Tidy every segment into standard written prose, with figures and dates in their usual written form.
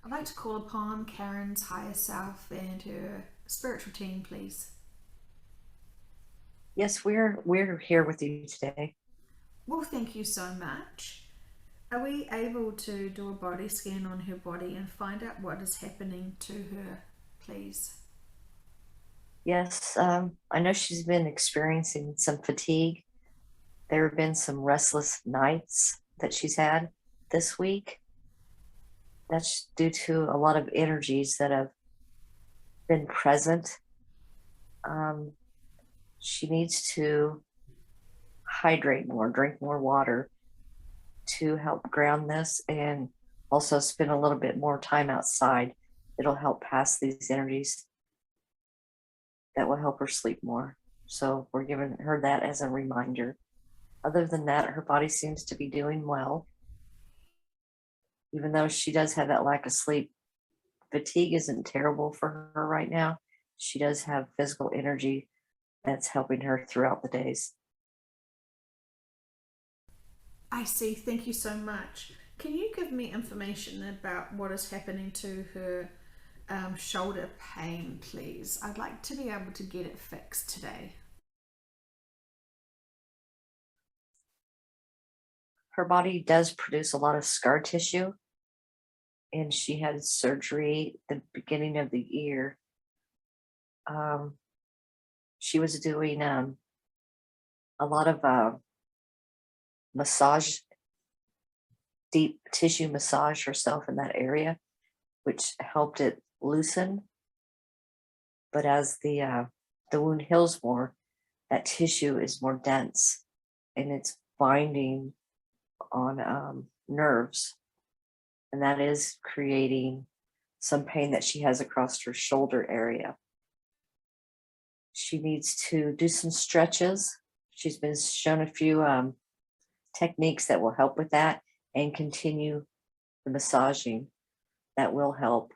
I'd like to call upon Karen's higher self and her spiritual team, please. Yes, we're here with you today. Well, thank you so much. Are we able to do a body scan on her body and find out what is happening to her, please? Yes, I know she's been experiencing some fatigue. There have been some restless nights that she's had this week. That's due to a lot of energies that have been present. Um, she needs to hydrate more, drink more water to help ground this, and also spend a little bit more time outside. It'll help pass these energies that will help her sleep more. So we're giving her that as a reminder. Other than that, her body seems to be doing well, even though she does have that lack of sleep. Fatigue isn't terrible for her right now. She does have physical energy that's helping her throughout the days. I see. Thank you so much. Can you give me information about what is happening to her shoulder pain, please? I'd like to be able to get it fixed today. Her body does produce a lot of scar tissue, and she had surgery at the beginning of the year. Um, she was doing a lot of massage, deep tissue massage herself in that area, which helped it loosen. But as the wound heals more, that tissue is more dense and it's binding on nerves, and that is creating some pain that she has across her shoulder area. She needs to do some stretches. She's been shown a few techniques that will help with that, and continue the massaging that will help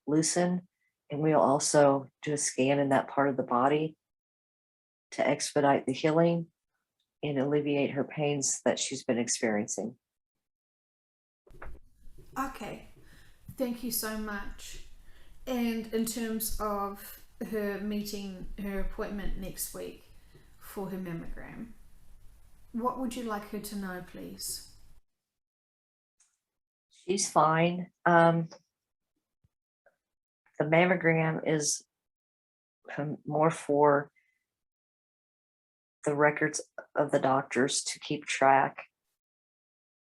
loosen. And we'll also do a scan in that part of the body to expedite the healing and alleviate her pains that she's been experiencing. Okay, thank you so much. And in terms of her meeting, her appointment next week for her mammogram, what would you like her to know, please? She's fine. The mammogram is more for the records of the doctors to keep track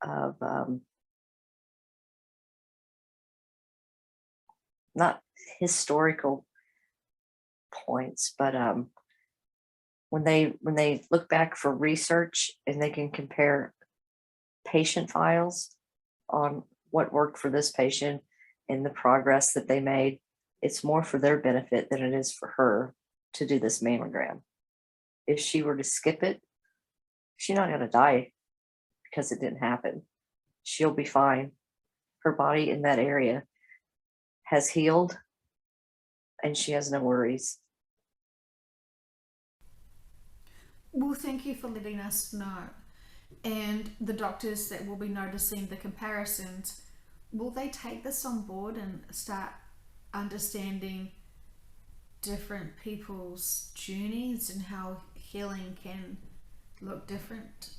of not historical points, but when they look back for research and they can compare patient files on what worked for this patient and the progress that they made, it's more for their benefit than it is for her to do this mammogram. If she were to skip it, she's not going to die because it didn't happen. She'll be fine. Her body in that area has healed and she has no worries. Well, thank you for letting us know. And the doctors that will be noticing the comparisons, will they take this on board and start understanding different people's journeys and how healing can look different?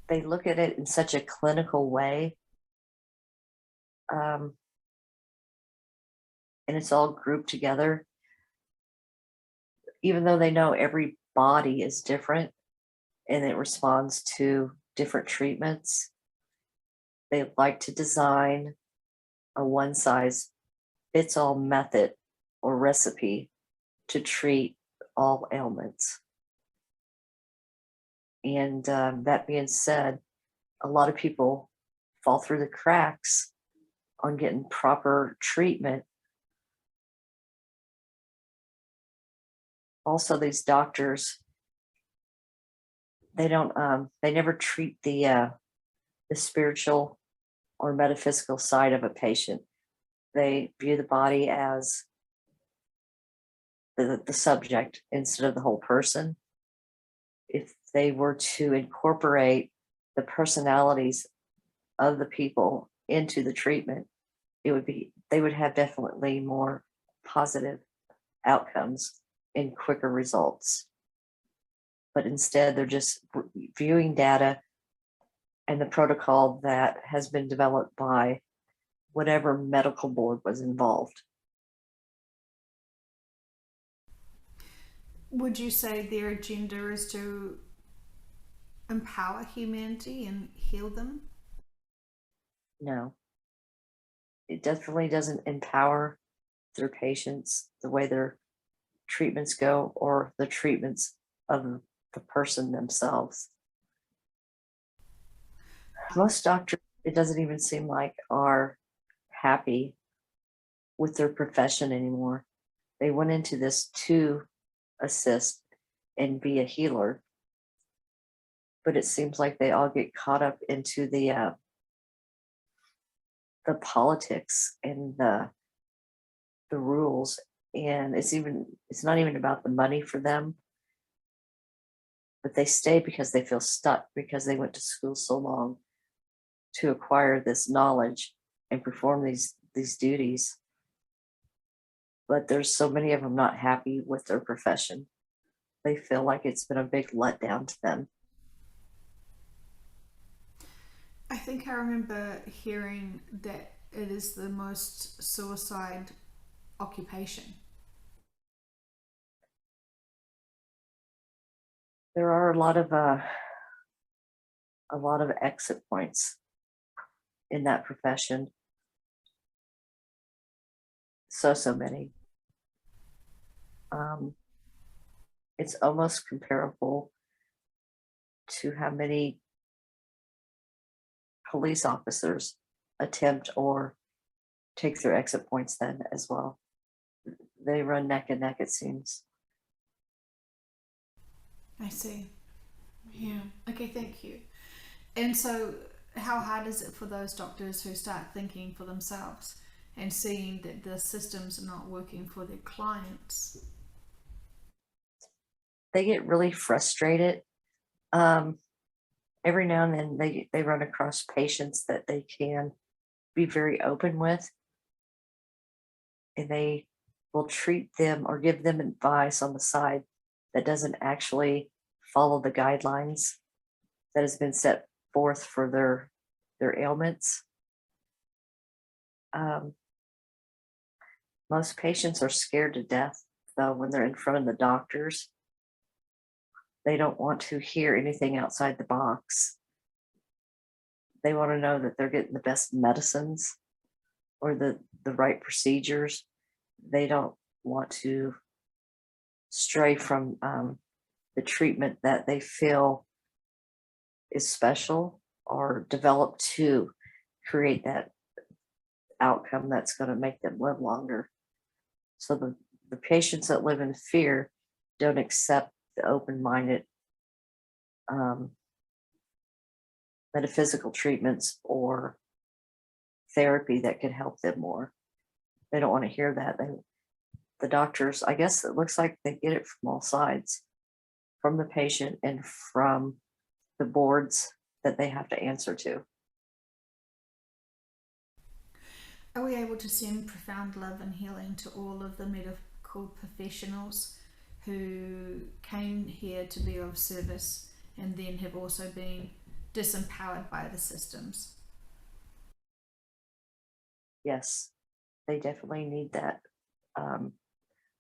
They look at it in such a clinical way, um, and it's all grouped together. Even though they know every body is different and it responds to different treatments, they like to design a one size fits all method or recipe to treat all ailments. And that being said, a lot of people fall through the cracks on getting proper treatment. Also, these doctors, they never treat the spiritual or metaphysical side of a patient. They view the body as the subject instead of the whole person. If they were to incorporate the personalities of the people into the treatment, they would have definitely more positive outcomes and quicker results. But instead, they're just viewing data and the protocol that has been developed by whatever medical board was involved. Would you say their agenda is to empower humanity and heal them? No, it definitely doesn't empower their patients the way their treatments go or the treatments of the person themselves. Most doctors, it doesn't even seem like, are happy with their profession anymore. They went into this to assist and be a healer, but it seems like they all get caught up into the politics and the rules, and it's not even about the money for them, but they stay because they feel stuck because they went to school so long to acquire this knowledge and perform these duties. But there's so many of them not happy with their profession. They feel like it's been a big letdown to them. I think I remember hearing that it is the most suicide occupation. There are a lot of exit points in that profession. So many. It's almost comparable to how many police officers attempt or take their exit points then as well. They run neck and neck, it seems. I see. Yeah. Okay, thank you. And so, how hard is it for those doctors who start thinking for themselves and seeing that the systems are not working for their clients? They get really frustrated. Um, every now and then they run across patients that they can be very open with, and they will treat them or give them advice on the side that doesn't actually follow the guidelines that has been set forth for their ailments. Most patients are scared to death, though, when they're in front of the doctors. They don't want to hear anything outside the box. They want to know that they're getting the best medicines or the right procedures. They don't want to stray from the treatment that they feel is special or developed to create that outcome that's going to make them live longer. So the patients that live in fear don't accept the open-minded metaphysical treatments or therapy that could help them more. They don't want to hear that. The doctors, I guess it looks like they get it from all sides, from the patient and from the boards that they have to answer to. Are we able to send profound love and healing to all of the medical professionals who came here to be of service and then have also been disempowered by the systems? Yes, they definitely need that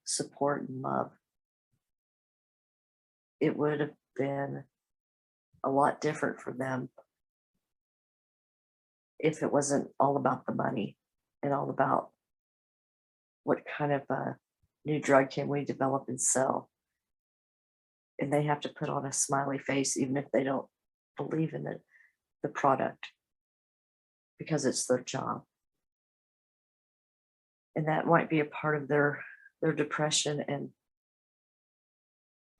support and love. It would have been a lot different for them if it wasn't all about the money and all about what kind of new drug can we develop and sell. And they have to put on a smiley face even if they don't believe in the product, because it's their job. And that might be a part of their depression and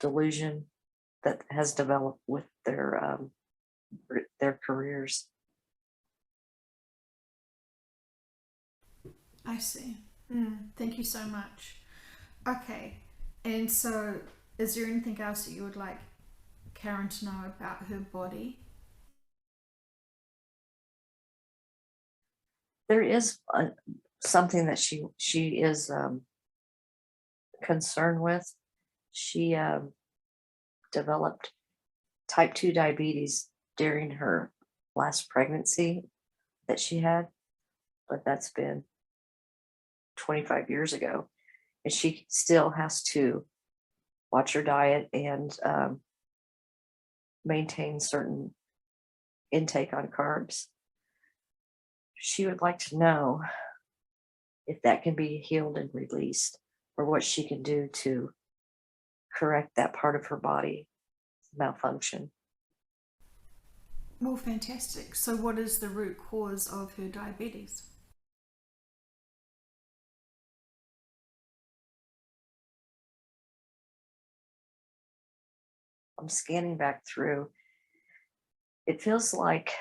delusion that has developed with their careers. I see. Thank you so much. Okay, and so is there anything else that you would like Karen to know about her body? There is something that she is concerned with. She developed type 2 diabetes during her last pregnancy that she had, but that's been 25 years ago. And she still has to watch her diet and maintain certain intake on carbs. She would like to know if that can be healed and released, or what she can do to correct that part of her body malfunction. Well, fantastic. So, what is the root cause of her diabetes? I'm scanning back through. It feels like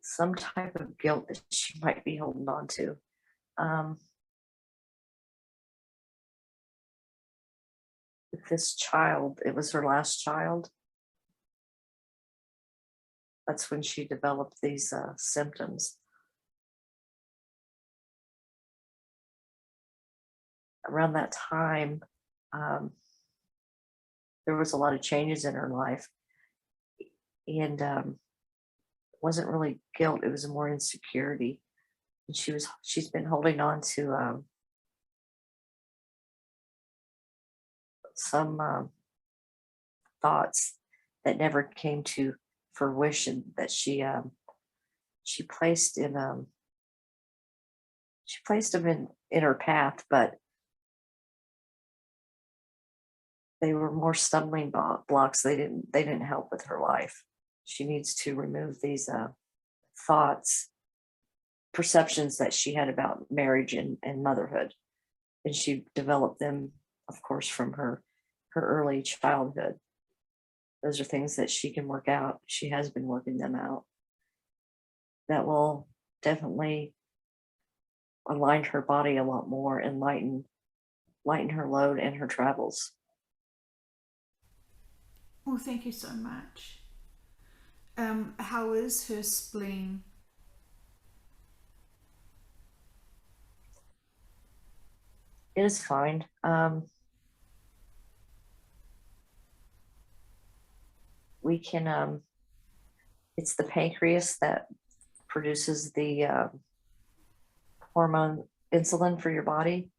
some type of guilt that she might be holding on to. Um, with this child, it was her last child. That's when she developed these symptoms. Around that time, um, there was a lot of changes in her life, and it wasn't really guilt; it was more insecurity. And she's been holding on to some thoughts that never came to fruition that she placed in she placed them in her path, but they were more stumbling blocks. They didn't help with her life. She needs to remove these thoughts, perceptions that she had about marriage and motherhood, and she developed them, of course, from her early childhood. Those are things that she can work out. She has been working them out. That will definitely align her body a lot more and lighten her load and her travels. Well, thank you so much. How is her spleen? It is fine. We can it's the pancreas that produces the hormone insulin for your body,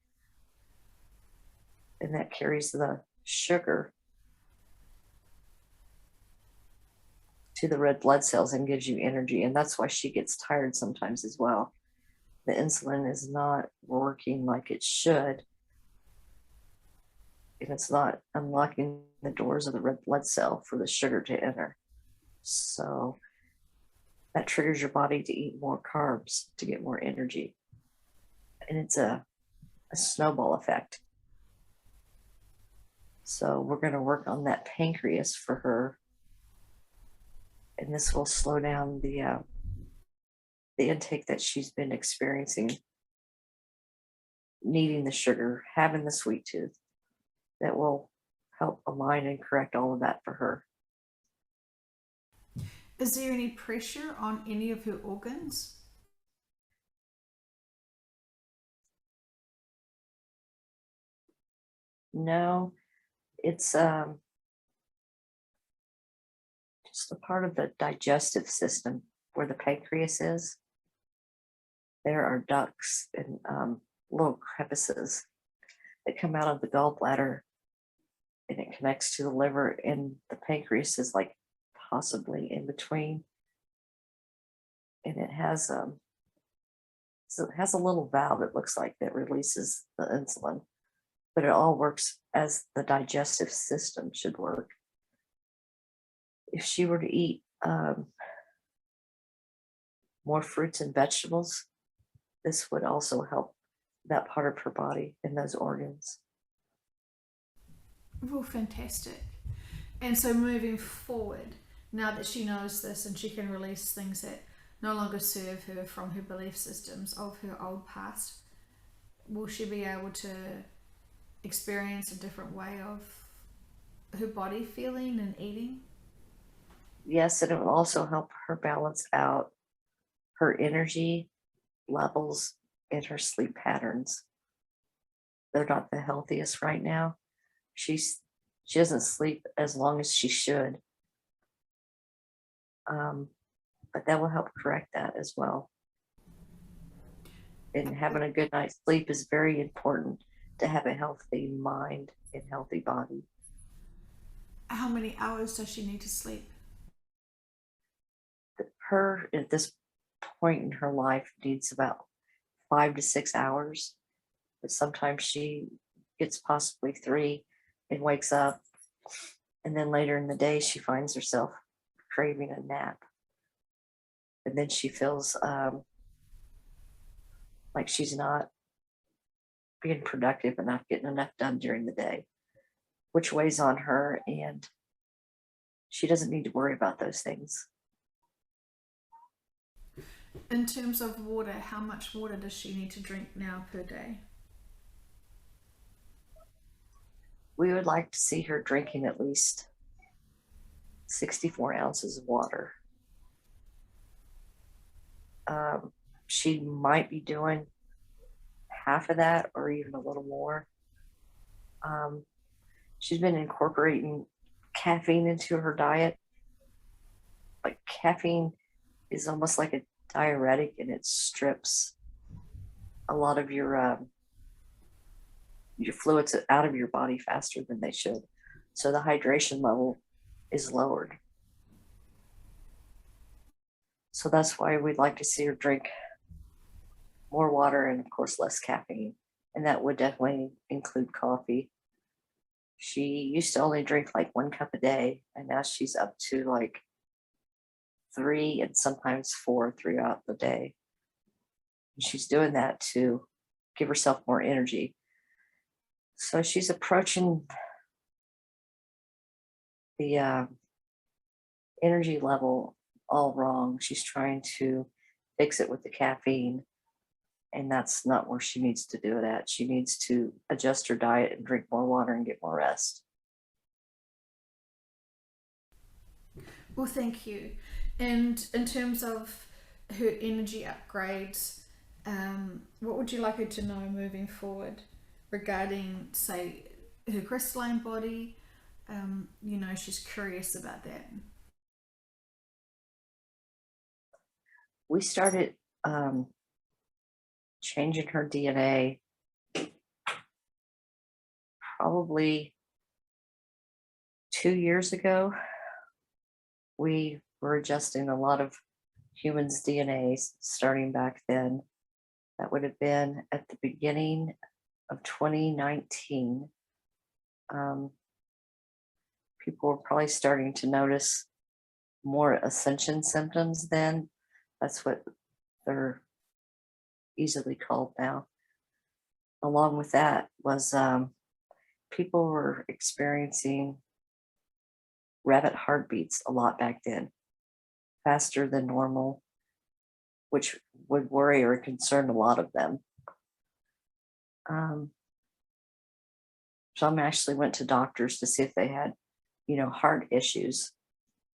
and that carries the sugar to the red blood cells and gives you energy. And that's why she gets tired sometimes as well. The insulin is not working like it should, and it's not unlocking the doors of the red blood cell for the sugar to enter. So that triggers your body to eat more carbs to get more energy. And it's a snowball effect. So we're going to work on that pancreas for her, and this will slow down the intake that she's been experiencing, needing the sugar, having the sweet tooth. That will help align and correct all of that for her. Is there any pressure on any of her organs? No, it's just a part of the digestive system where the pancreas is. There are ducts and little crevices that come out of the gallbladder, and it connects to the liver, and the pancreas is like possibly in between. And it has so it has a little valve, it looks like, that releases the insulin, but it all works as the digestive system should work. If she were to eat more fruits and vegetables, this would also help that part of her body and those organs. Well, fantastic. And so, moving forward, now that she knows this and she can release things that no longer serve her from her belief systems of her old past, will she be able to experience a different way of her body feeling and eating? Yes, and it will also help her balance out her energy levels and her sleep patterns. They're not the healthiest right now. She's she doesn't sleep as long as she should, um, but that will help correct that as well. And having a good night's sleep is very important to have a healthy mind and healthy body. How many hours does she need to sleep? Her at this point in her life needs about 5 to 6 hours, but sometimes she gets possibly 3 and wakes up, and then later in the day she finds herself craving a nap, and then she feels like she's not being productive and not getting enough done during the day, which weighs on her, and she doesn't need to worry about those things. In terms of water, how much water does she need to drink now per day? We would like to see her drinking at least 64 ounces of water. She might be doing half of that or even a little more. Um, she's been incorporating caffeine into her diet. Like caffeine is almost like a diuretic, and it strips a lot of your fluids out of your body faster than they should. So the hydration level is lowered. So that's why we'd like to see her drink more water and, of course, less caffeine. And that would definitely include coffee. She used to only drink like 1 cup a day, and now she's up to like 3 and sometimes 4 throughout the day. And she's doing that to give herself more energy. So she's approaching the energy level all wrong. She's trying to fix it with the caffeine, and that's not where she needs to do it at. She needs to adjust her diet and drink more water and get more rest. Well, thank you. And in terms of her energy upgrades, what would you like her to know moving forward regarding, say, her crystalline body? She's curious about that. We started changing her DNA probably 2 years ago. We were adjusting a lot of humans' DNAs starting back then. That would have been at the beginning of 2019. People were probably starting to notice more ascension symptoms then. That's what they're easily called now. Along with that was people were experiencing rapid heartbeats a lot back then, faster than normal, which would worry or concern a lot of them. Some actually went to doctors to see if they had, heart issues.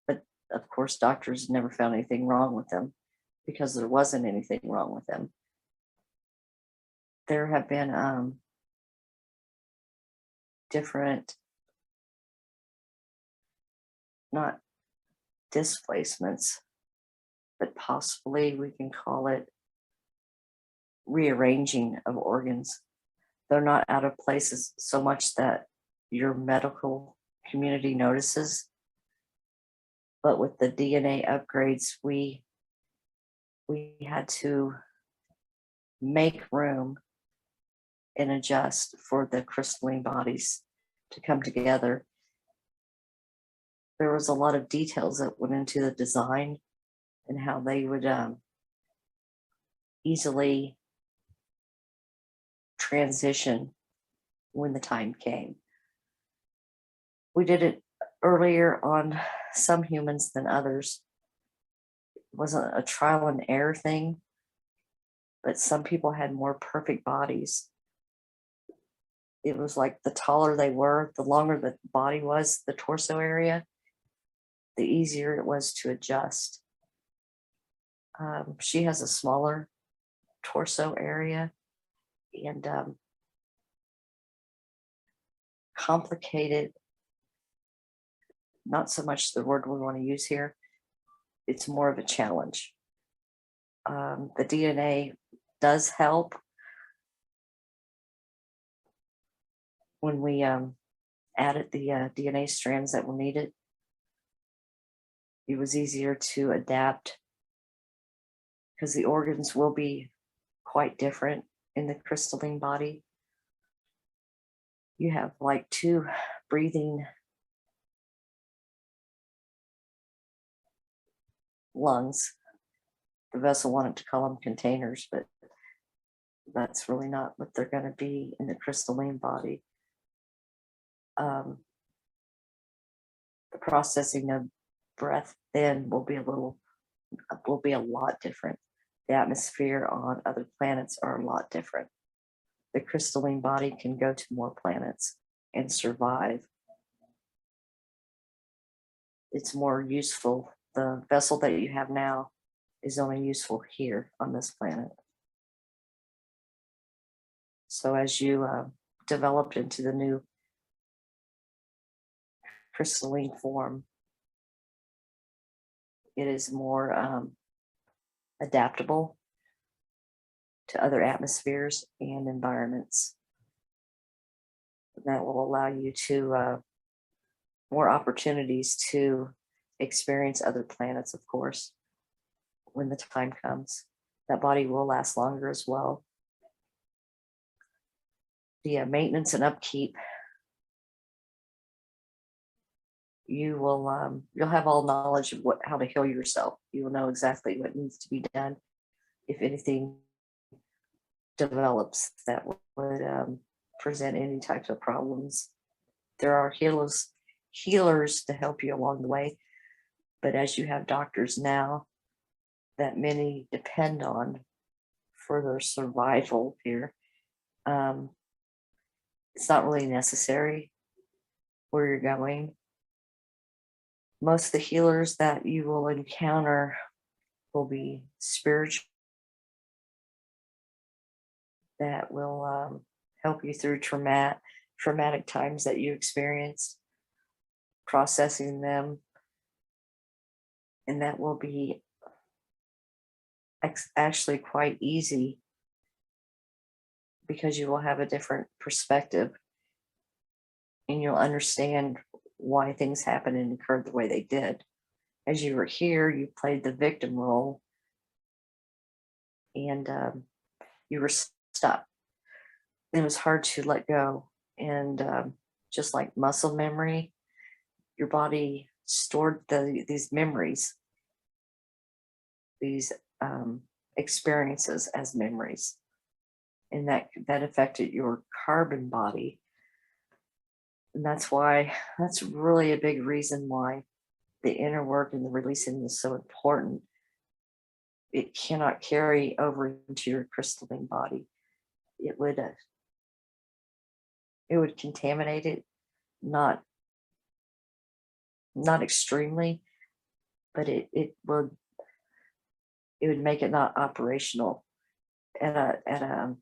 But of course, doctors never found anything wrong with them because there wasn't anything wrong with them. There have been different, not displacements, but possibly we can call it rearranging of organs. They're not out of places so much that your medical community notices. But with the DNA upgrades, we had to make room and adjust for the crystalline bodies to come together. There was a lot of details that went into the design and how they would easily transition when the time came. We did it earlier on some humans than others. It wasn't a trial and error thing, but some people had more perfect bodies. It was like the taller they were, the longer the body was, the torso area, the easier it was to adjust. She has a smaller torso area, and complicated, not so much the word we want to use here, it's more of a challenge. The DNA does help when we added the DNA strands that were needed. It was easier to adapt because the organs will be quite different in the crystalline body. You have like two breathing lungs. The vessel wanted to call them containers, but that's really not what they're going to be in the crystalline body. The processing of breath then will be a lot different. The atmosphere on other planets are a lot different. The crystalline body can go to more planets and survive. It's more useful. The vessel that you have now is only useful here on this planet. So as you developed into the new crystalline form, it is more adaptable to other atmospheres and environments. That will allow you to more opportunities to experience other planets, of course, when the time comes. That body will last longer as well. The maintenance and upkeep, you'll have all knowledge of how to heal yourself. You will know exactly what needs to be done if anything develops that would present any types of problems. There are healers to help you along the way, but as you have doctors now that many depend on for their survival here, it's not really necessary where you're going. Most of the healers that you will encounter will be spiritual, that will help you through traumatic times that you experienced, processing them, and that will be actually quite easy because you will have a different perspective and you'll understand why things happened and occurred the way they did. As you were here, you played the victim role and you were stuck. It was hard to let go. And just like muscle memory, your body stored these memories, these experiences as memories. And that affected your carbon body. And that's really a big reason why the inner work and the releasing is so important. It cannot carry over into your crystalline body. It would contaminate it, not extremely, but it would make it not operational at a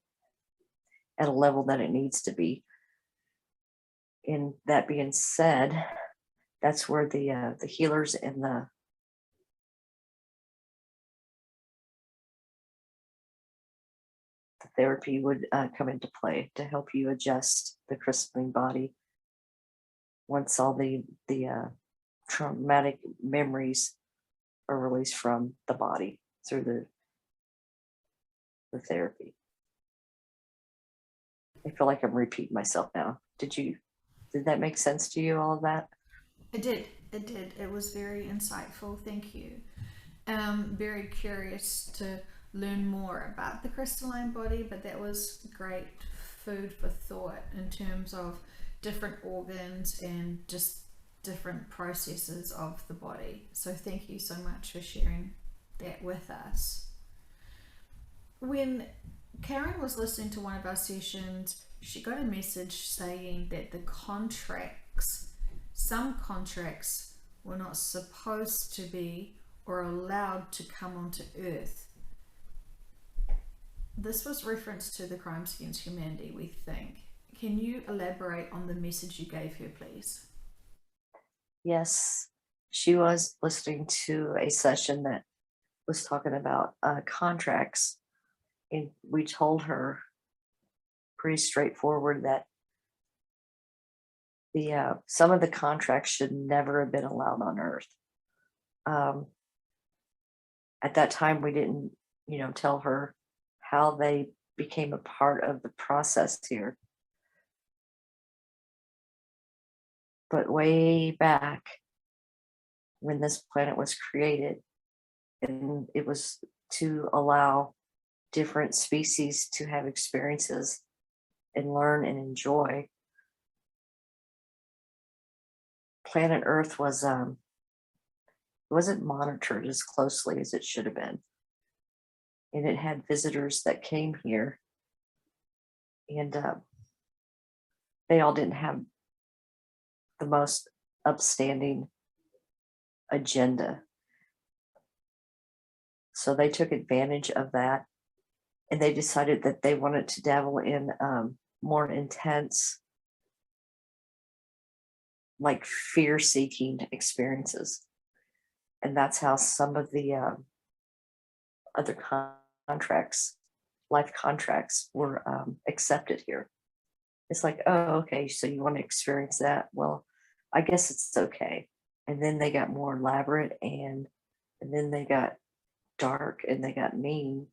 level that it needs to be. And that being said, that's where the healers and the therapy would come into play to help you adjust the crystalline body once all the traumatic memories are released from the body through the therapy. I feel like I'm repeating myself now. Did that make sense to you, all of that? It did. It did. It was very insightful. Thank you. Very curious to learn more about the crystalline body, but that was great food for thought in terms of different organs and just different processes of the body. So thank you so much for sharing that with us. When Karen was listening to one of our sessions, she got a message saying that some contracts were not supposed to be or allowed to come onto Earth. This was reference to the crimes against humanity, we think. Can you elaborate on the message you gave her, please? Yes, she was listening to a session that was talking about contracts, and we told her pretty straightforward that the some of the contracts should never have been allowed on Earth. Um, at that time, we didn't, tell her how they became a part of the process here. But way back when this planet was created, and it was to allow different species to have experiences and learn and enjoy. Planet Earth wasn't monitored as closely as it should have been, and it had visitors that came here, and they all didn't have the most upstanding agenda. So they took advantage of that, and they decided that they wanted to dabble in more intense, like fear-seeking experiences, and that's how some of the other contracts, life contracts, were accepted here. It's like, oh, okay, so you want to experience that? Well, I guess it's okay. And then they got more elaborate, and then they got dark, and they got mean.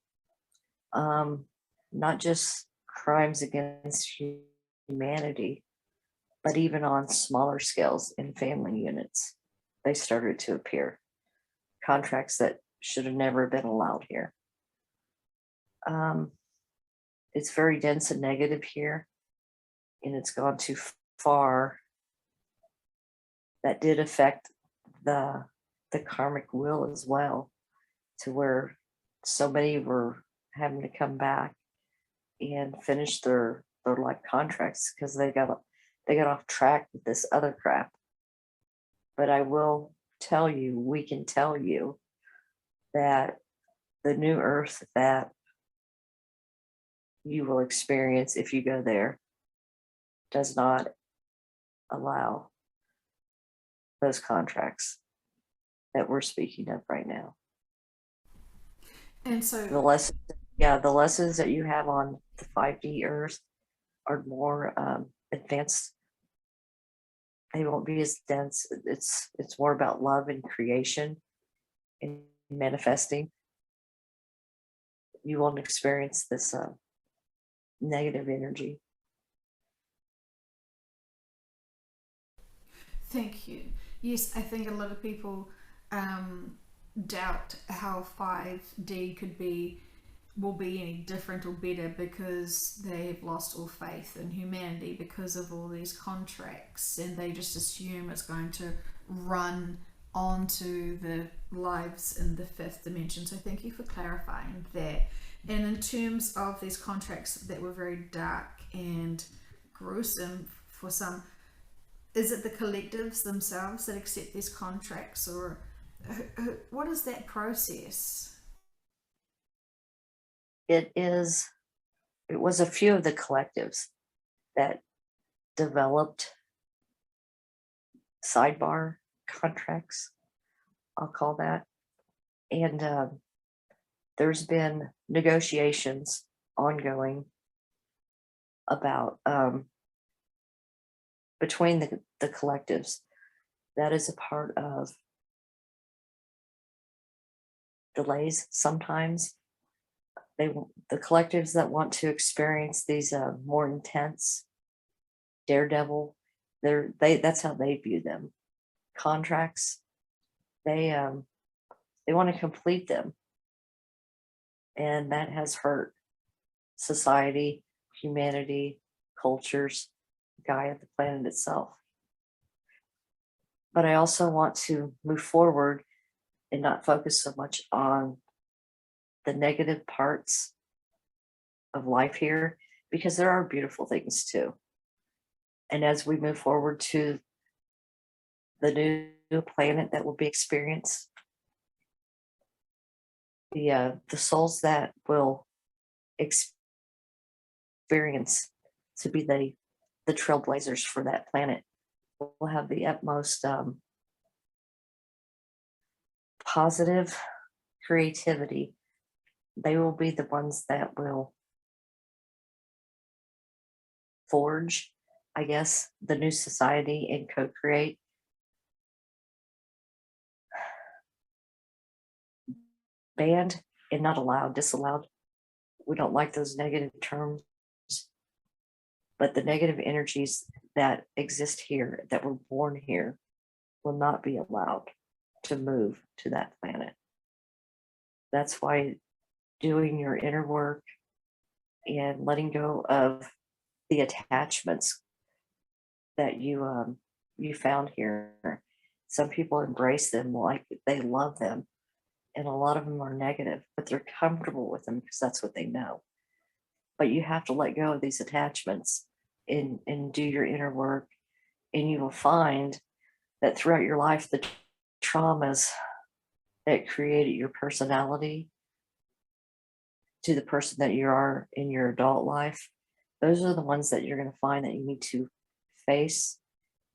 Not just crimes against humanity, but even on smaller scales in family units, they started to appear. Contracts that should have never been allowed here. Um, it's very dense and negative here, and it's gone too far. That did affect the karmic wheel as well, to where so many were having to come back and finish their life contracts because they got off track with this other crap. But I will tell you, we can tell you that the new earth that you will experience if you go there does not allow those contracts that we're speaking of right now. And so, The lessons, yeah, the lessons that you have on the 5D earth are more advanced. They won't be as dense. It's more about love and creation and manifesting. You won't experience this negative energy. thank you. Yes, I think a lot of people doubt how 5D will be any different or better because they've lost all faith in humanity because of all these contracts, and they just assume it's going to run onto the lives in the fifth dimension. So thank you for clarifying that. And in terms of these contracts that were very dark and gruesome for some, is it the collectives themselves that accept these contracts, or what is that process? It is. It was a few of the collectives that developed sidebar contracts, I'll call that. And there's been negotiations ongoing about between the collectives. That is a part of delays sometimes. The collectives that want to experience these more intense daredevil, that's how they view them. Contracts, they want to complete them, and that has hurt society, humanity, cultures, Gaia, the planet itself. But I also want to move forward and not focus so much on the negative parts of life here, because there are beautiful things too. And as we move forward to the new planet that will be experienced, the souls that will experience to be the trailblazers for that planet will have the utmost positive creativity. They will be the ones that will forge, I guess, the new society and co-create. Banned and not allowed, disallowed. We don't like those negative terms, but the negative energies that exist here, that were born here, will not be allowed to move to that planet. That's why doing your inner work and letting go of the attachments that you found here. Some people embrace them like they love them, and a lot of them are negative, but they're comfortable with them because that's what they know. But you have to let go of these attachments and do your inner work, and you will find that throughout your life, the traumas that created your personality to the person that you are in your adult life, those are the ones that you're going to find that you need to face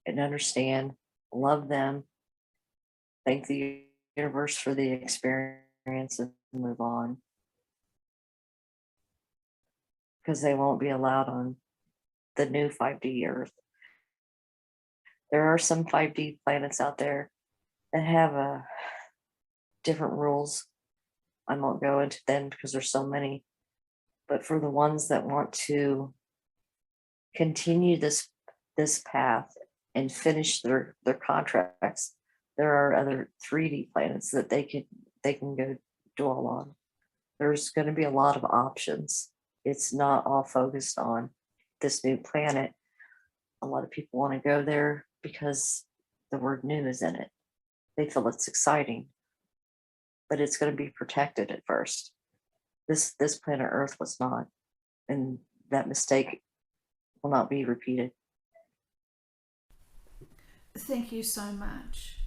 and understand, love them, thank the universe for the experience, and move on. Because they won't be allowed on the new 5D Earth. There are some 5D planets out there that have different rules. I won't go into them because there's so many. But for the ones that want to continue this path and finish their contracts, there are other 3D planets that they can go dwell on. There's going to be a lot of options. It's not all focused on this new planet. A lot of people want to go there because the word new is in it. They feel it's exciting, but it's going to be protected at first. This planet Earth was not, and that mistake will not be repeated. Thank you so much.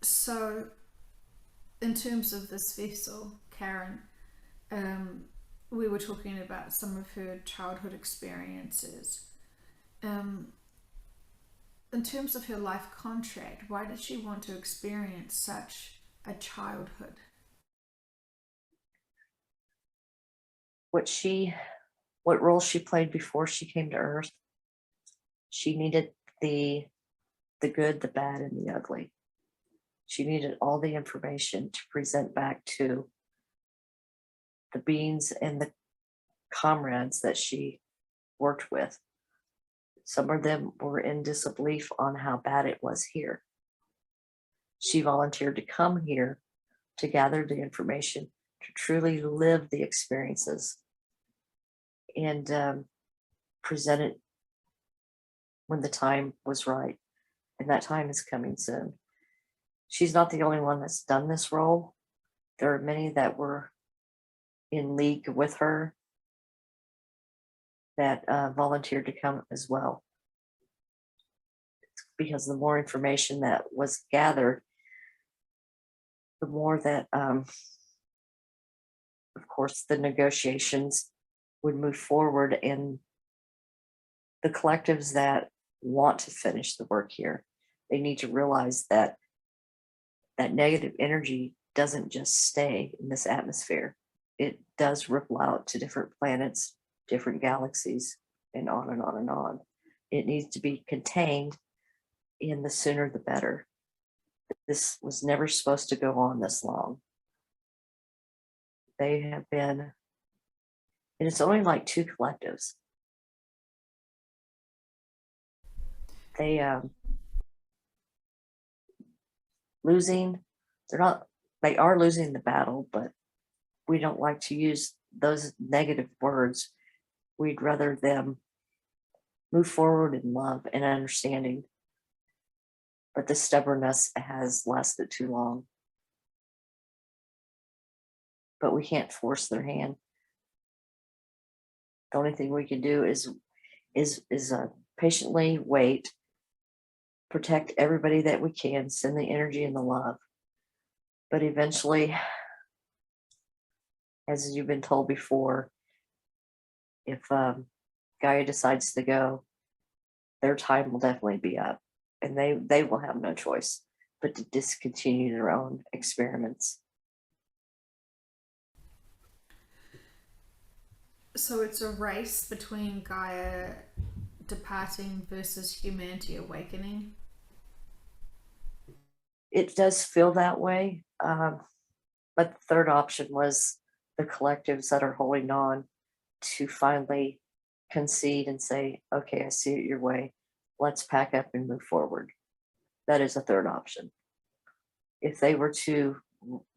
So, in terms of this vessel, Karen, we were talking about some of her childhood experiences. In terms of her life contract, why did she want to experience such a childhood? What role she played before she came to Earth, she needed the good, the bad, and the ugly. She needed all the information to present back to the beings and the comrades that she worked with. Some of them were in disbelief on how bad it was here. She volunteered to come here to gather the information, to truly live the experiences, and present it when the time was right. And that time is coming soon. She's not the only one that's done this role. There are many that were in league with her that volunteered to come as well. Because the more information that was gathered, the more that, of course, the negotiations would move forward, and the collectives that want to finish the work here, they need to realize that that negative energy doesn't just stay in this atmosphere. It does ripple out to different planets, different galaxies, and on and on and on. It needs to be contained, and the sooner the better. This was never supposed to go on this long. They have been, and it's only like 2 collectives. They losing, they are losing the battle, but we don't like to use those negative words. We'd rather them move forward in love and understanding. But the stubbornness has lasted too long. But we can't force their hand. The only thing we can do is patiently wait, protect everybody that we can, send the energy and the love. But eventually, as you've been told before, If Gaia decides to go, their time will definitely be up, and they will have no choice but to discontinue their own experiments. So it's a race between Gaia departing versus humanity awakening. It does feel that way, but the third option was the collectives that are holding on to finally concede and say, okay, I see it your way. Let's pack up and move forward. That is a third option. If they were to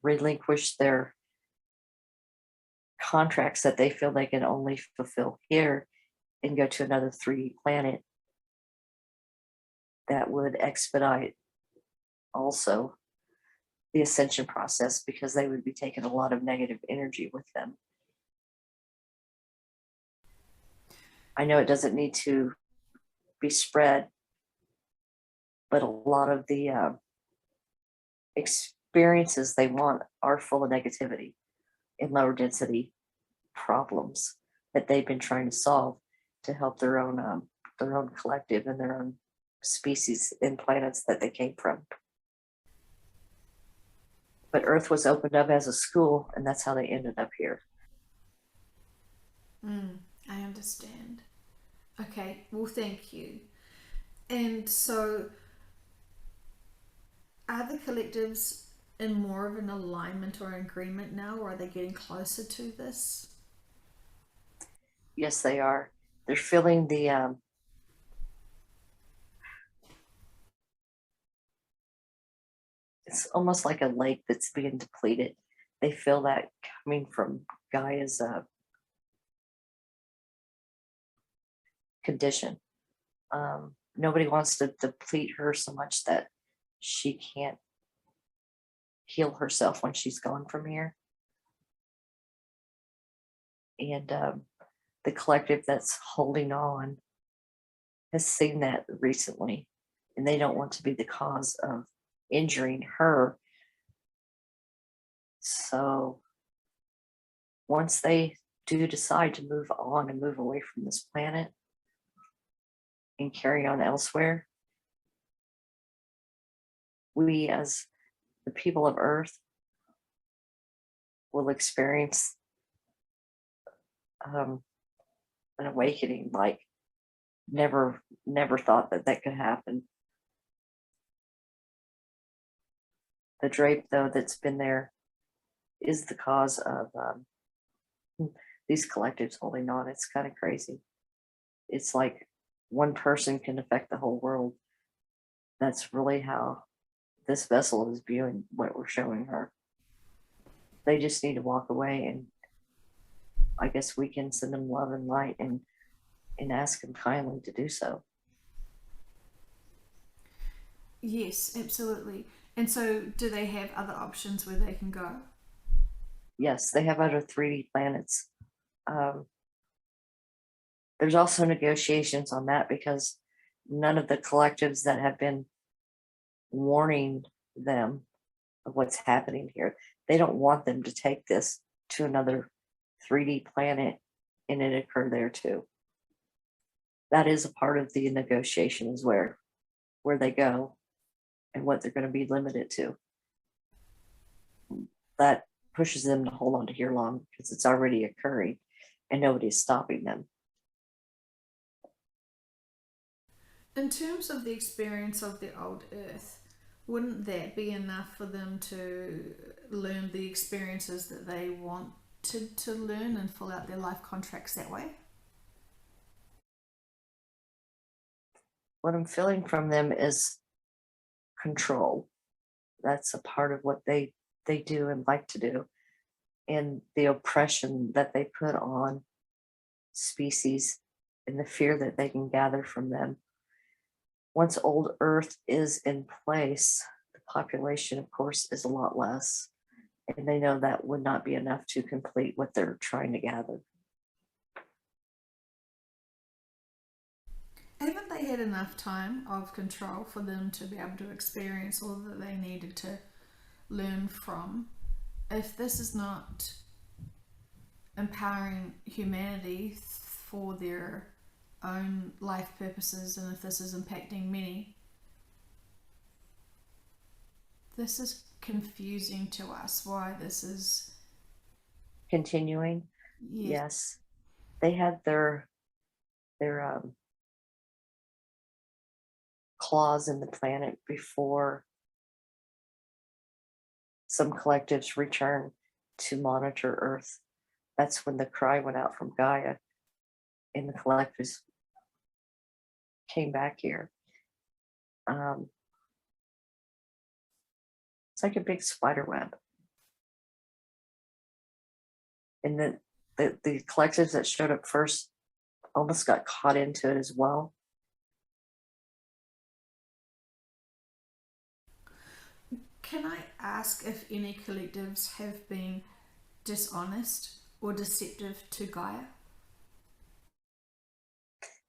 relinquish their contracts that they feel they can only fulfill here and go to another 3D planet, that would expedite also the ascension process because they would be taking a lot of negative energy with them. I know it doesn't need to be spread, but a lot of the experiences they want are full of negativity and lower density problems that they've been trying to solve to help their own collective and their own species and planets that they came from. But Earth was opened up as a school, and that's how they ended up here. I understand. Okay, well, thank you. And so, are the collectives in more of an alignment or agreement now, or are they getting closer to this? Yes, they are. They're feeling the it's almost like a lake that's being depleted. They feel that coming from Gaia's condition. Nobody wants to deplete her so much that she can't heal herself when she's gone from here. And the collective that's holding on has seen that recently, and they don't want to be the cause of injuring her. So once they do decide to move on and move away from this planet and carry on elsewhere, we as the people of Earth will experience an awakening like never thought that that could happen. The drape, though, that's been there is the cause of these collectives holding on. It's kind of crazy. It's like one person can affect the whole world. That's really how this vessel is viewing what we're showing her. They just need to walk away, and I guess we can send them love and light and ask them kindly to do so. Yes, absolutely. And so, do they have other options where they can go? Yes, they have other 3D planets. Um, there's also negotiations on that because none of the collectives that have been warning them of what's happening here, they don't want them to take this to another 3D planet and it occur there too. That is a part of the negotiations where they go and what they're going to be limited to. That pushes them to hold on to here long because it's already occurring and nobody's stopping them. In terms of the experience of the old Earth, wouldn't that be enough for them to learn the experiences that they wanted to learn and fill out their life contracts that way? What I'm feeling from them is control. That's a part of what they do and like to do, and the oppression that they put on species and the fear that they can gather from them. Once old Earth is in place, the population, of course, is a lot less, and they know that would not be enough to complete what they're trying to gather. Haven't they had enough time of control for them to be able to experience all that they needed to learn from? If this is not empowering humanity for their own life purposes, and if this is impacting many, this is confusing to us why this is. Continuing. Yes. Yes. They had their claws in the planet before some collectives return to monitor Earth. That's when the cry went out from Gaia, and the collectives came back here. It's like a big spider web. And the collectives that showed up first almost got caught into it as well. Can I ask if any collectives have been dishonest or deceptive to Gaia?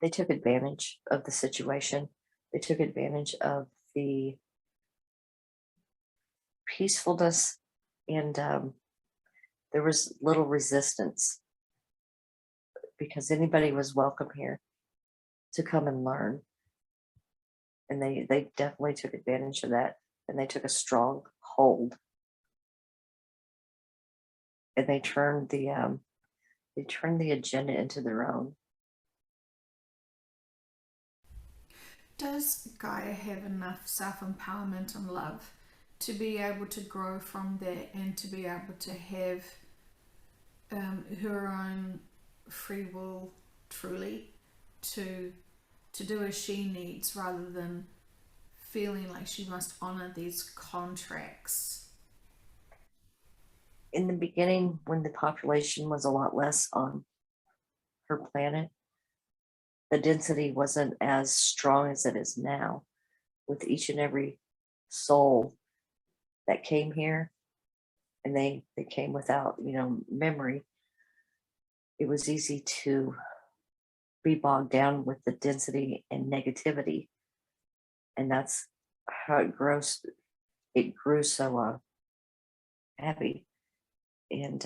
They took advantage of the situation. They took advantage of the peacefulness, and there was little resistance because anybody was welcome here to come and learn. And they definitely took advantage of that, and they took a strong hold. And they turned the agenda into their own. Does Gaia have enough self-empowerment and love to be able to grow from that and to be able to have her own free will truly to do as she needs rather than feeling like she must honor these contracts? In the beginning, when the population was a lot less on her planet, the density wasn't as strong as it is now. With each and every soul that came here, and they came without memory, it was easy to be bogged down with the density and negativity, and that's how it grew so heavy. And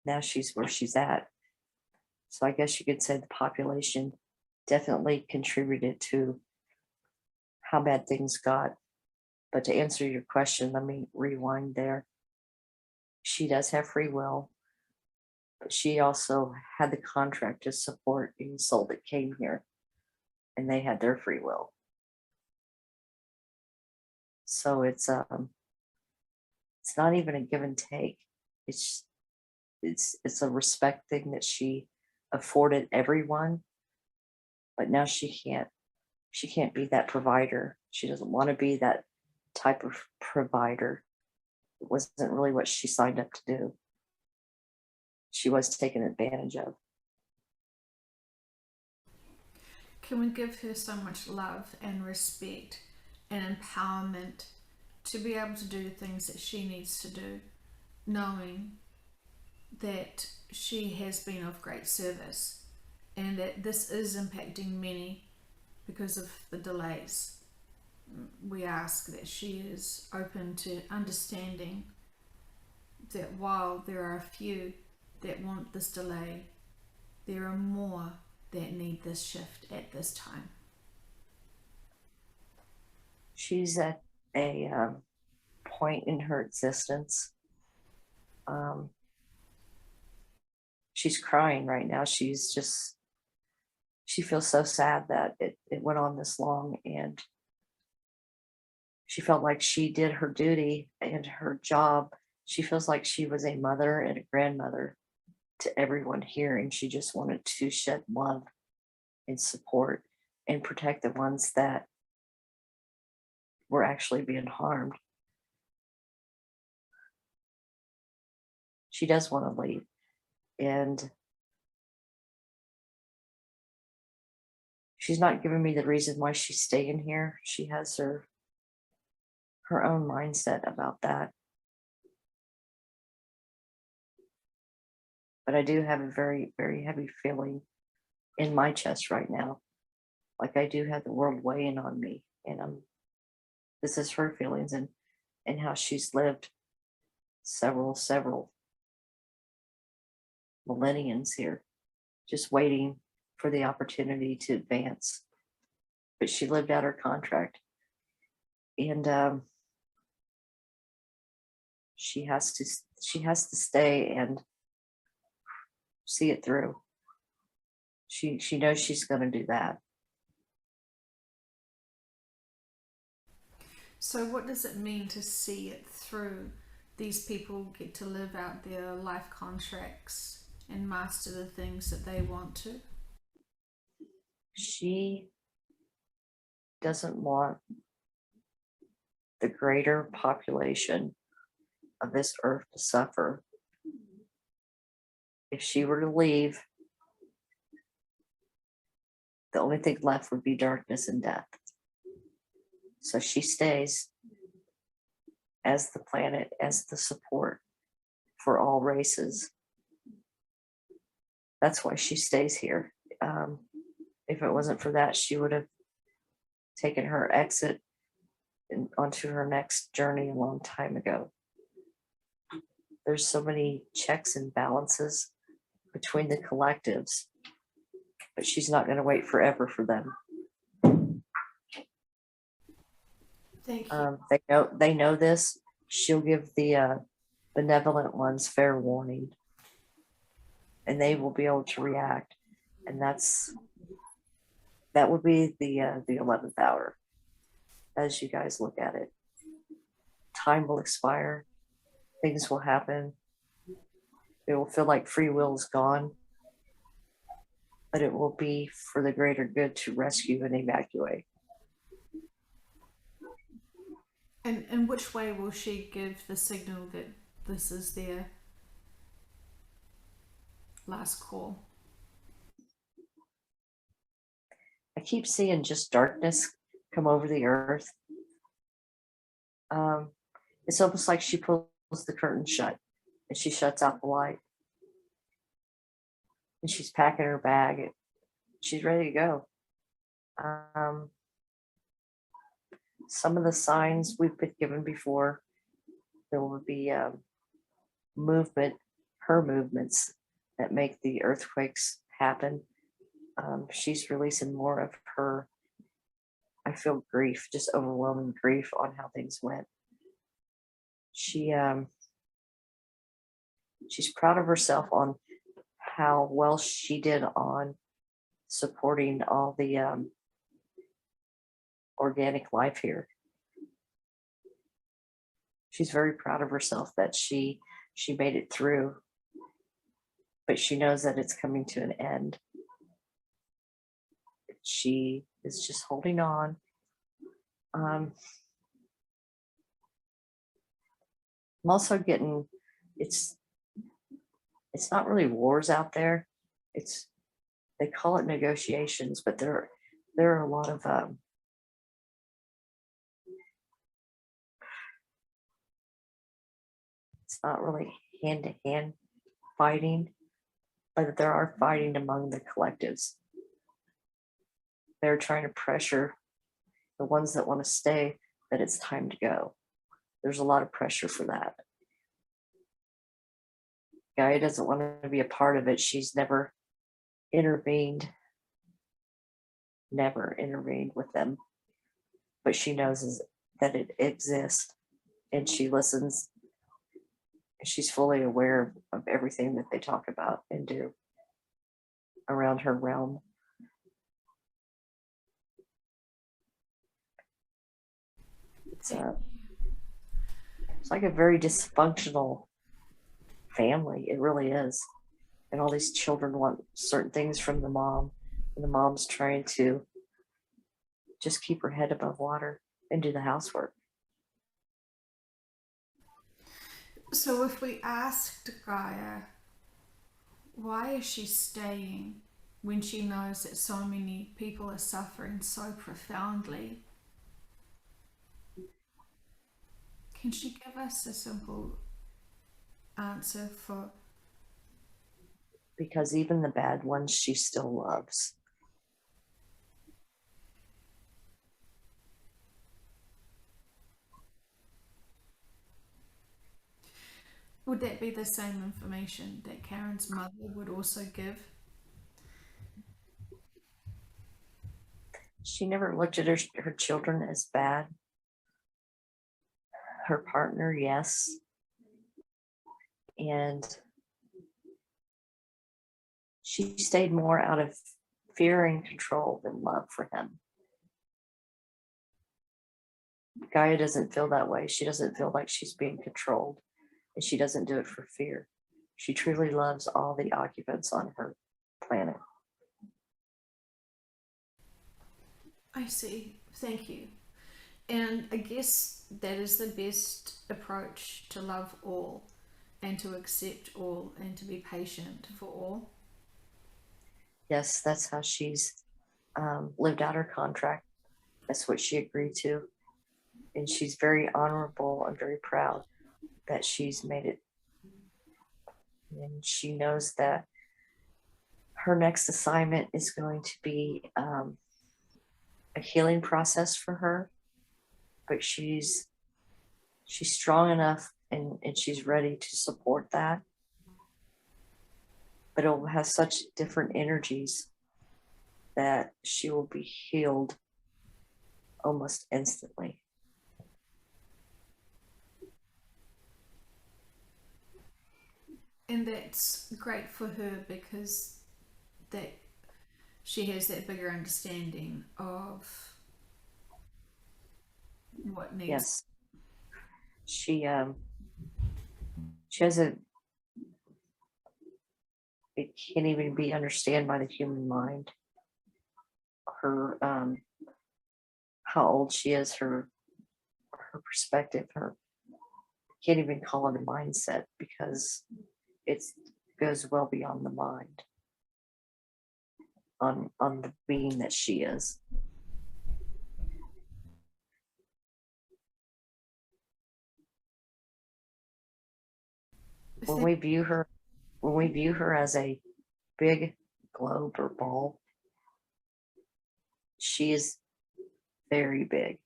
now she's where she's at. So I guess you could say the population definitely contributed to how bad things got. But to answer your question, let me rewind there. She does have free will, but she also had the contract to support any soul that came here, and they had their free will. So it's not even a give and take. It's a respect thing that she afforded everyone, but now she can't be that provider. She doesn't want to be that type of provider. It wasn't really what she signed up to do. She was taken advantage of. Can we give her so much love and respect and empowerment to be able to do the things that she needs to do, knowing that she has been of great service and that this is impacting many because of the delays? We ask that she is open to understanding that while there are a few that want this delay, there are more that need this shift at this time. She's at a point in her existence. She's crying right now. She feels so sad that it went on this long, and she felt like she did her duty and her job. She feels like she was a mother and a grandmother to everyone here, and she just wanted to shed love and support and protect the ones that were actually being harmed. She does want to leave, and she's not giving me the reason why she's staying here. She has her own mindset about that. But I do have a very, very heavy feeling in my chest right now. Like I do have the world weighing on me. And this is her feelings and how she's lived several millenniums here, just waiting for the opportunity to advance. But she lived out her contract, and she has to stay and see it through. She knows she's going to do that. So, what does it mean to see it through? These people get to live out their life contracts and master the things that they want to. She doesn't want the greater population of this earth to suffer. If she were to leave, the only thing left would be darkness and death. So she stays as the planet, as the support for all races. That's why she stays here. If it wasn't for that, she would have taken her exit onto her next journey a long time ago. There's so many checks and balances between the collectives, but she's not going to wait forever for them. Thank you. They know this. She'll give the benevolent ones fair warning, and they will be able to react. And that would be the 11th hour, as you guys look at it. Time will expire. Things will happen. It will feel like free will is gone, but it will be for the greater good to rescue and evacuate. And in which way will she give the signal that this is their last call? I keep seeing just darkness come over the earth. It's almost like she pulls the curtain shut and she shuts out the light. And she's packing her bag. She's ready to go. Some of the signs we've been given before, there will be movement, her movements that make the earthquakes happen. She's releasing more of her, I feel grief, just overwhelming grief on how things went. She's proud of herself on how well she did on supporting all the organic life here. She's very proud of herself that she made it through, but she knows that it's coming to an end. She is just holding on. I'm also getting, it's not really wars out there. They call it negotiations, but there are a lot of it's not really hand to hand fighting, but there are fighting among the collectives. They're trying to pressure the ones that want to stay that it's time to go. There's a lot of pressure for that. Gaia doesn't want to be a part of it. She's never intervened with them, but she knows that it exists, and she listens. She's fully aware of everything that they talk about and do around her realm. It's like a very dysfunctional family. It really is. And all these children want certain things from the mom, and the mom's trying to just keep her head above water and do the housework. So if we asked Gaia, why is she staying when she knows that so many people are suffering so profoundly? Can she give us a simple answer for? Because even the bad ones she still loves. Would that be the same information that Karen's mother would also give? She never looked at her children as bad. Her partner, yes. And she stayed more out of fear and control than love for him. Gaia doesn't feel that way. She doesn't feel like she's being controlled, and she doesn't do it for fear. She truly loves all the occupants on her planet. I see. Thank you. And I guess that is the best approach to love all and to accept all and to be patient for all. Yes, that's how she's lived out her contract. That's what she agreed to. And she's very honorable and very proud that she's made it. And she knows that her next assignment is going to be a healing process for her, but she's strong enough and she's ready to support that. But it'll have such different energies that she will be healed almost instantly. And that's great for her because that she has that bigger understanding of what needs. Yes, she she has a, it can't even be understood by the human mind. Her how old she is, her perspective, her, can't even call it a mindset because it goes well beyond the mind on the being that she is. When we view her, when we view her as a big globe or ball, she is very big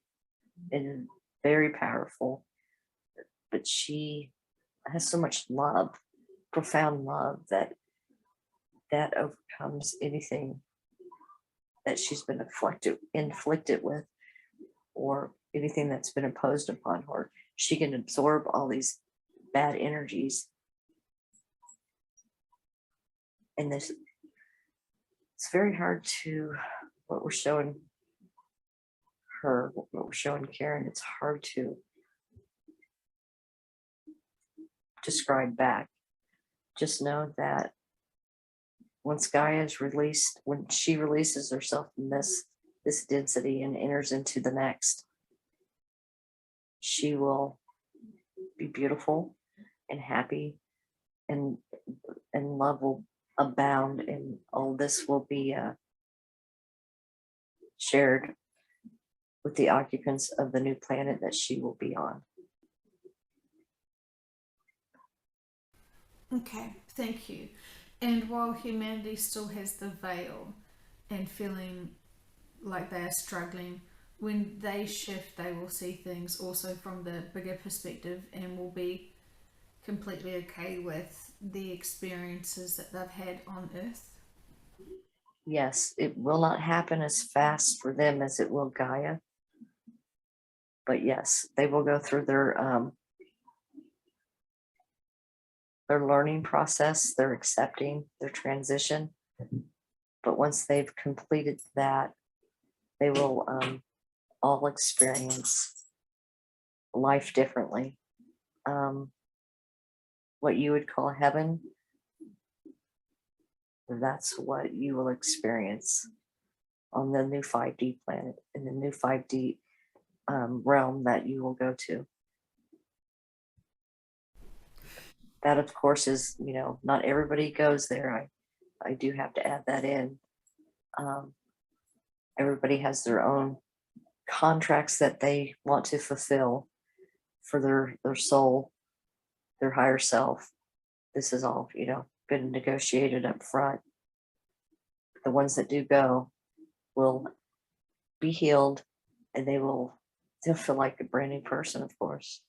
and very powerful, but she has so much love, profound love, that overcomes anything that she's been inflicted with, or anything that's been imposed upon her. She can absorb all these bad energies, and this, it's very hard to, what we're showing her, what we're showing Karen, it's hard to describe back. Just know that once Gaia is released, when she releases herself from this density and enters into the next, she will be beautiful and happy, and love will abound, and all this will be shared with the occupants of the new planet that she will be on. Okay, thank you. And while humanity still has the veil and feeling like they are struggling, when they shift, they will see things also from the bigger perspective and will be completely okay with the experiences that they've had on Earth. Yes, it will not happen as fast for them as it will Gaia, but yes, they will go through their learning process, their accepting, their transition. But once they've completed that, they will all experience life differently. What you would call heaven, that's what you will experience on the new 5D planet, in the new 5D realm that you will go to. That, of course, is, not everybody goes there. I do have to add that in. Everybody has their own contracts that they want to fulfill for their soul, their higher self. This is all, been negotiated up front. The ones that do go will be healed, and they'll feel like a brand new person, of course.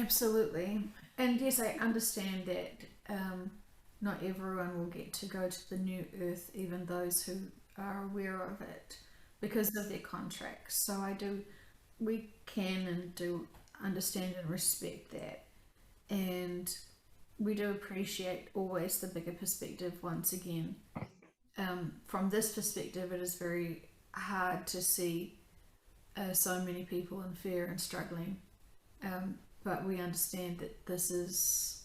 Absolutely. And yes, I understand that not everyone will get to go to the new earth, even those who are aware of it because of their contracts. So we can and do understand and respect that. And we do appreciate always the bigger perspective once again. From this perspective, it is very hard to see so many people in fear and struggling. But we understand that this is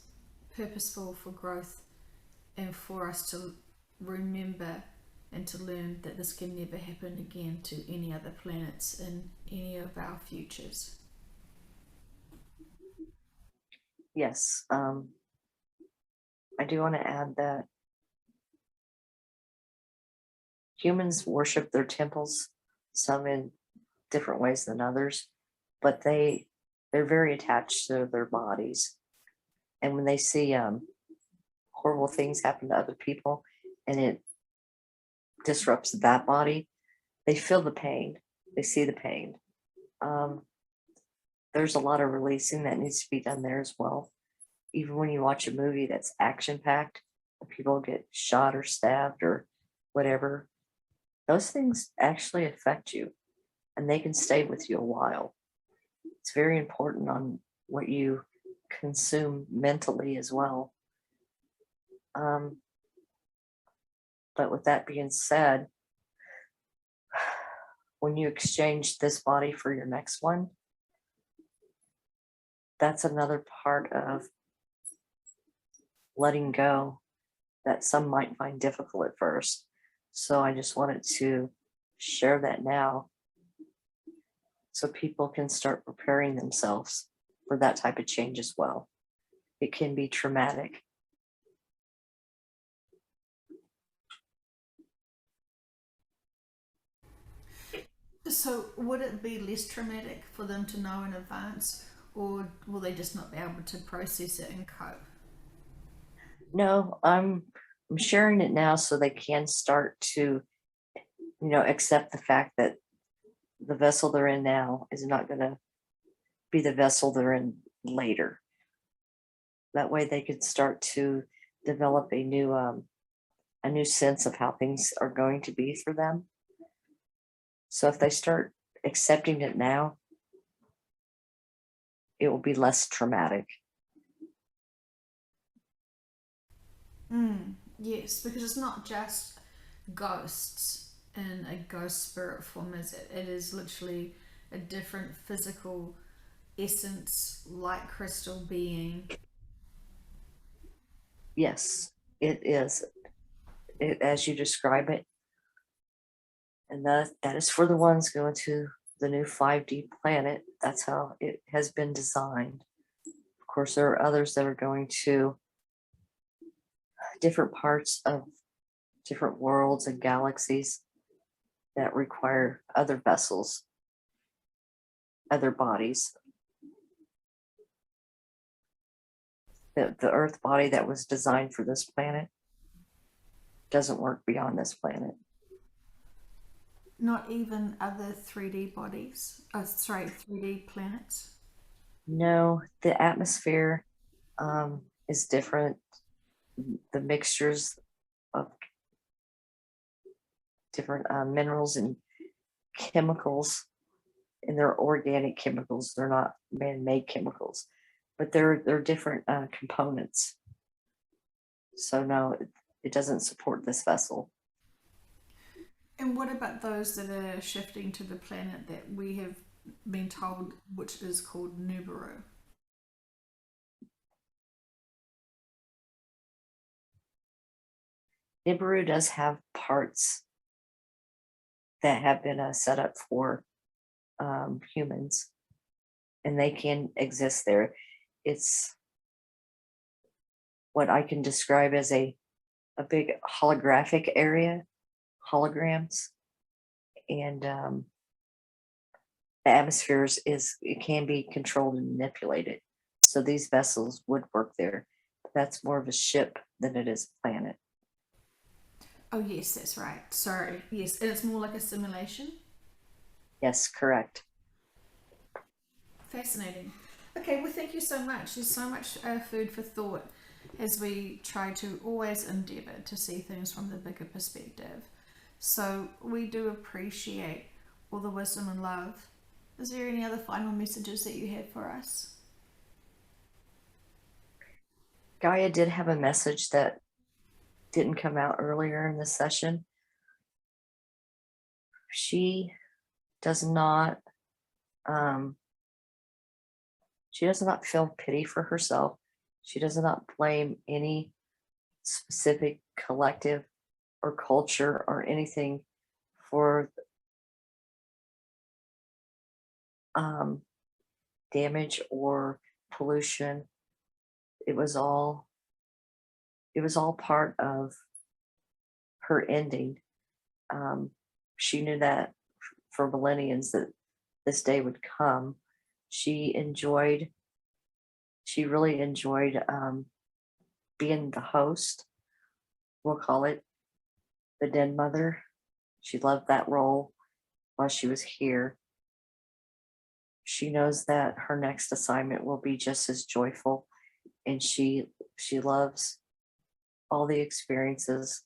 purposeful for growth and for us to remember and to learn that this can never happen again to any other planets in any of our futures. Yes, I do want to add that humans worship their temples, some in different ways than others, but they're very attached to their bodies. And when they see horrible things happen to other people and it disrupts that body, they feel the pain. They see the pain. Um, there's a lot of releasing that needs to be done there as well. Even when you watch a movie that's action packed, people get shot or stabbed or whatever, those things actually affect you and they can stay with you a while. It's very important on what you consume mentally as well. Um, but with that being said, when you exchange this body for your next one, that's another part of letting go that some might find difficult at first. So I just wanted to share that now so people can start preparing themselves for that type of change as well. It can be traumatic. So, would it be less traumatic for them to know in advance, or will they just not be able to process it and cope? No, I'm sharing it now so they can start to, accept the fact that the vessel they're in now is not going to be the vessel they're in later. That way they could start to develop a new sense of how things are going to be for them. So if they start accepting it now, it will be less traumatic. Yes, because it's not just ghosts in a ghost spirit form, is it? It is literally a different physical essence, like crystal being. Yes, it is. As you describe it, and that is for the ones going to the new 5D planet. That's how it has been designed. Of course, there are others that are going to different parts of different worlds and galaxies that require other vessels, other bodies. The Earth body that was designed for this planet doesn't work beyond this planet. Not even other 3D bodies. Oh, sorry, 3D planets. No, the atmosphere is different. The mixtures of different minerals and chemicals, and they're organic chemicals. They're not man-made chemicals, but they're different components. So no, it doesn't support this vessel. And what about those that are shifting to the planet that we have been told, which is called Nibiru? Nibiru does have parts that have been set up for humans, and they can exist there. It's what I can describe as a big holographic area, holograms, and the atmospheres is it can be controlled and manipulated. So these vessels would work there. But that's more of a ship than it is a planet. Oh, yes, that's right. Sorry. Yes, and it's more like a simulation. Yes, correct. Fascinating. Okay, well, thank you so much. There's so much food for thought as we try to always endeavour to see things from the bigger perspective. So we do appreciate all the wisdom and love. Is there any other final messages that you have for us? Gaia did have a message that didn't come out earlier in the session. She does not um, she does not feel pity for herself. She does not blame any specific collective or culture or anything for um, damage or pollution. It was all part of her ending. Um, she knew that for millenniums that this day would come. She enjoyed. She really enjoyed being the host. We'll call it the den mother. She loved that role while she was here. She knows that her next assignment will be just as joyful, and she loves all the experiences.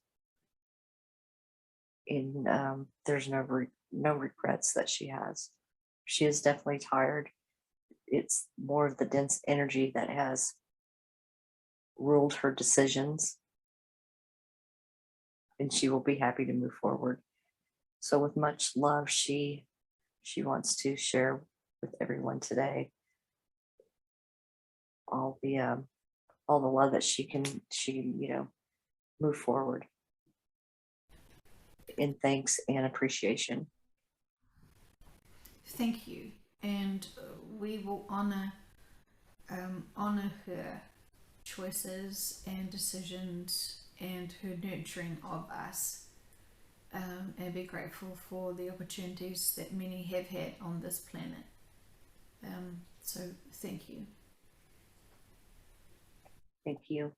And there's no regrets that she has. She is definitely tired. It's more of the dense energy that has ruled her decisions, and she will be happy to move forward. So, with much love, she wants to share with everyone today all the love that she move forward in thanks and appreciation. Thank you, and we will honor her choices and decisions and her nurturing of us, and be grateful for the opportunities that many have had on this planet. So thank you. Thank you.